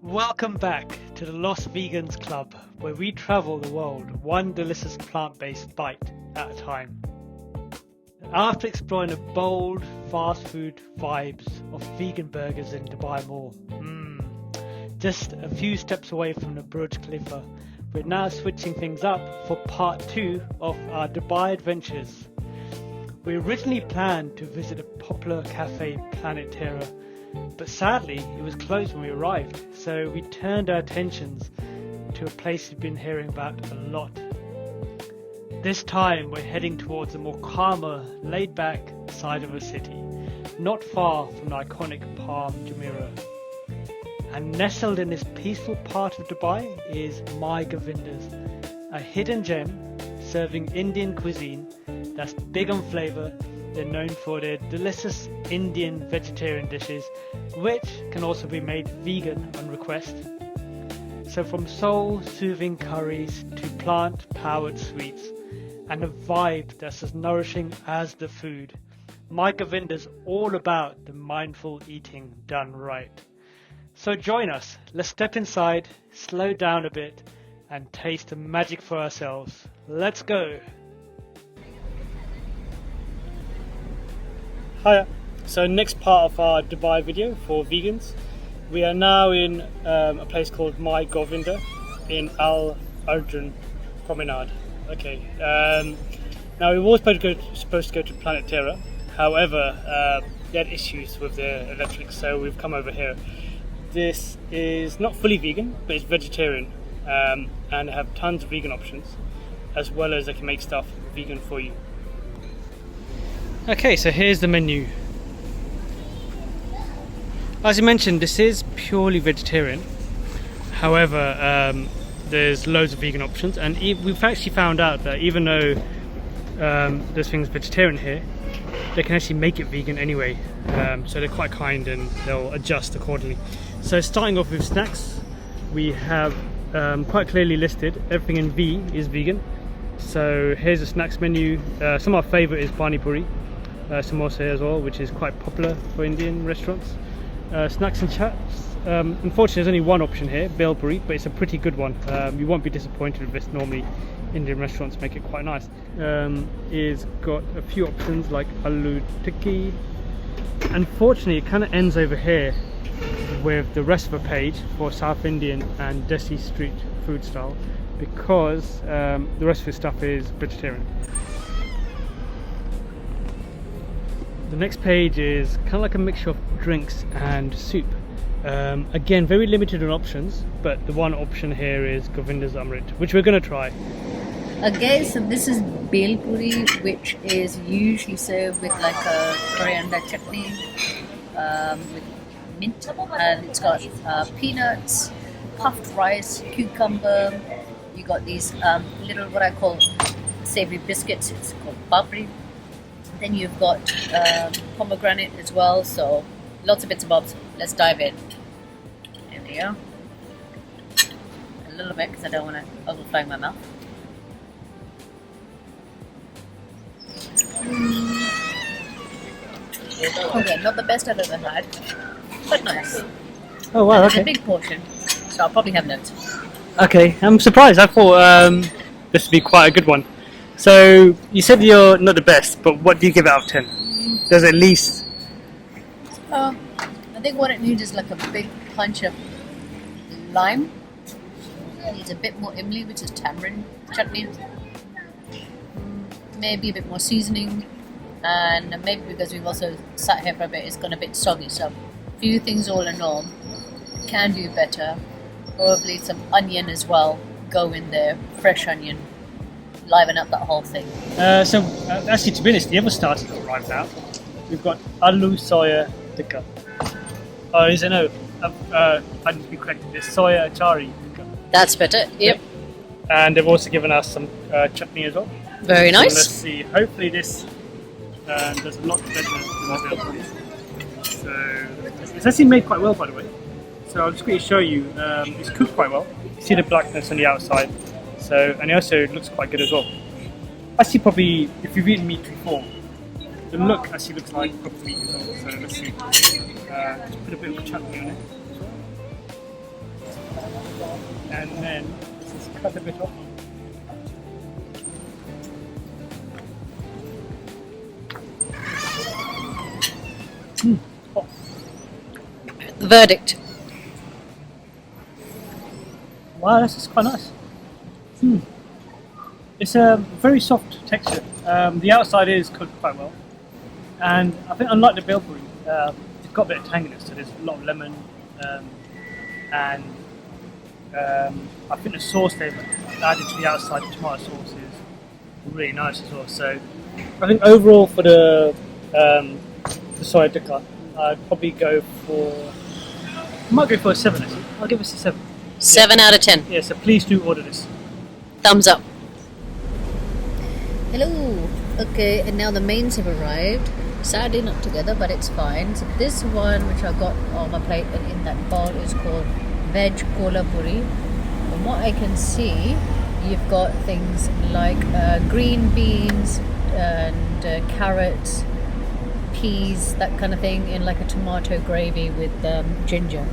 Welcome back to the Lost Vegans Club, where we travel the world one delicious plant-based bite at a time. After exploring the bold, fast food vibes of vegan burgers in Dubai Mall, just a few steps away from the Burj Khalifa, we're now switching things up for part 2 of our Dubai adventures. We originally planned to visit a popular cafe, Planet Terra, but sadly it was closed when we arrived, so we turned our attentions to a place we've been hearing about a lot. This time we're heading towards a more calmer, laid-back side of the city, not far from the iconic Palm Jumeirah. And nestled in this peaceful part of Dubai is MyGovindas, a hidden gem serving Indian cuisine that's big on flavour. They're known for their delicious Indian vegetarian dishes, which can also be made vegan on request. So from soul-soothing curries to plant-powered sweets, and a vibe that's as nourishing as the food, MyGovindas is all about the mindful eating done right. So join us, let's step inside, slow down a bit, and taste the magic for ourselves. Let's go! Hiya. So next part of our Dubai video for vegans, we are now in a place called MyGovindas in Al Arjan Promenade. Okay. Now we were supposed to go to Planet Terra, however they had issues with their electrics, so we've come over here. This is not fully vegan, but it's vegetarian, and they have tons of vegan options, as well as they can make stuff vegan for you. Okay, so here's the menu. As you mentioned, this is purely vegetarian. However, there's loads of vegan options, and we've actually found out that even though there's things vegetarian here, they can actually make it vegan anyway. So they're quite kind and they'll adjust accordingly. So starting off with snacks, we have quite clearly listed everything in V is vegan. So here's the snacks menu. Some of our favourite is pani puri. Samosa as well, which is quite popular for Indian restaurants. Snacks and chats. Unfortunately, there's only one option here, bel puri, but it's a pretty good one. You won't be disappointed with this. Normally, Indian restaurants make it quite nice. It's got a few options like aloo tikki. Unfortunately, it kind of ends over here with the rest of the page for South Indian and Desi street food style, because the rest of the stuff is vegetarian. The next page is kind of like a mixture of drinks and soup. Again, very limited on options, but the one option here is Govindas Amrit, which we're going to try. Okay, so this is bel puri, which is usually served with like a coriander chutney with mint, and it's got peanuts, puffed rice, cucumber. You got these little what I call savoury biscuits. It's called babri. Then you've got pomegranate as well, so lots of bits and bobs. Let's dive in. There we go. A little bit because I don't want to overflow my mouth. Okay, not the best I've ever had, but nice. Oh wow, It's okay. a big portion, so I'll probably have loads. Okay, I'm surprised. I thought this would be quite a good one. So you said you're not the best, but what do you give it out of 10? There's at least... I think what it needs is like a big punch of lime. It needs a bit more imli, which is tamarind chutney. Maybe a bit more seasoning, and maybe because we've also sat here for a bit, it's gone a bit soggy. So, a few things all in all, can do better. Probably some onion as well. Go in there, fresh onion. Liven up that whole thing. Actually, to be honest, the other starters have arrived now. We've got aloo soya tikka. Oh, is it no? I need to be corrected. It's soya achari tikka. That's better. Yep. And they've also given us some chutney as well. Very So nice. let's see. Hopefully this does a lot better than what the other one is. So it's actually made quite well, by the way. So I'll just quickly show you. It's cooked quite well. You see the blackness on the outside. So, and it also looks quite good as well. Actually, probably if you've eaten meat before, the look actually looks like proper meat as well. So let's see. Just put a bit of chutney on it. and then let's just cut a bit off. Oh. The verdict. Wow, this is quite nice. It's a very soft texture. The outside is cooked quite well, and I think unlike the bilpuri, it's got a bit of tanginess. So there's a lot of lemon, and I think the sauce they've added to the outside, the tomato sauce, is really nice as well. So I think overall for the soy tikka, I'd probably go for. I might go for a 7 actually. I'll give us a 7. 7 out of 10. Yeah, so please do order this. Thumbs up. Hello. Okay, and now the mains have arrived. Sadly not together, but it's fine. So this one which I got on my plate and in that bowl is called veg kola puri. From what I can see, you've got things like green beans and carrots, peas, that kind of thing, in like a tomato gravy with ginger.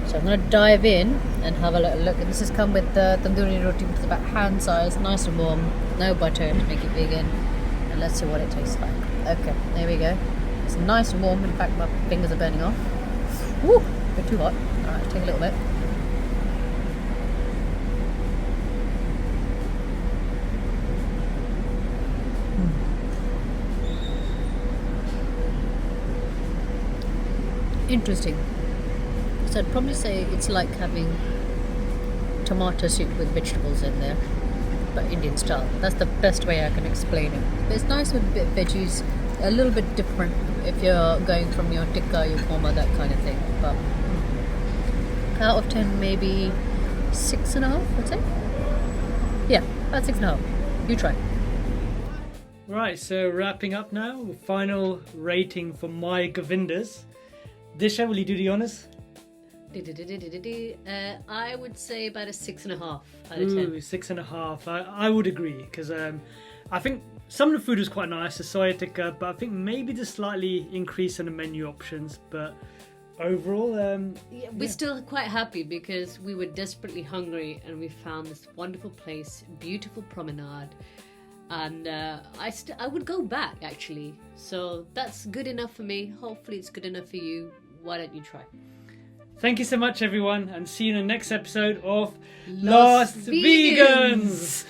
So I'm going to dive in and have a little look. And this has come with the tandoori roti, which is about hand size, nice and warm, no butter to make it vegan. And let's see what it tastes like. Okay, there we go. It's nice and warm. In fact, my fingers are burning off. Woo, a bit too hot. Alright, let's take a little bit. Interesting. So I'd probably say it's like having tomato soup with vegetables in there, but Indian style. That's the best way I can explain it. But it's nice with a bit of veggies, a little bit different if you're going from your tikka, your korma, that kind of thing. But out of 10, maybe 6.5, I'd say. Yeah, about 6.5. You try. Right, so wrapping up now, final rating for MyGovindas. Disha, will you do the honours? I would say about a 6.5 out of 10. Ooh, 6.5. I would agree, because I think some of the food was quite nice, the soya tikka, but I think maybe the slightly increase in the menu options. But overall, we're still quite happy because we were desperately hungry and we found this wonderful place, beautiful promenade, and I would go back actually. So that's good enough for me. Hopefully it's good enough for you. Why don't you try? Thank you so much, everyone, and see you in the next episode of Lost Vegans.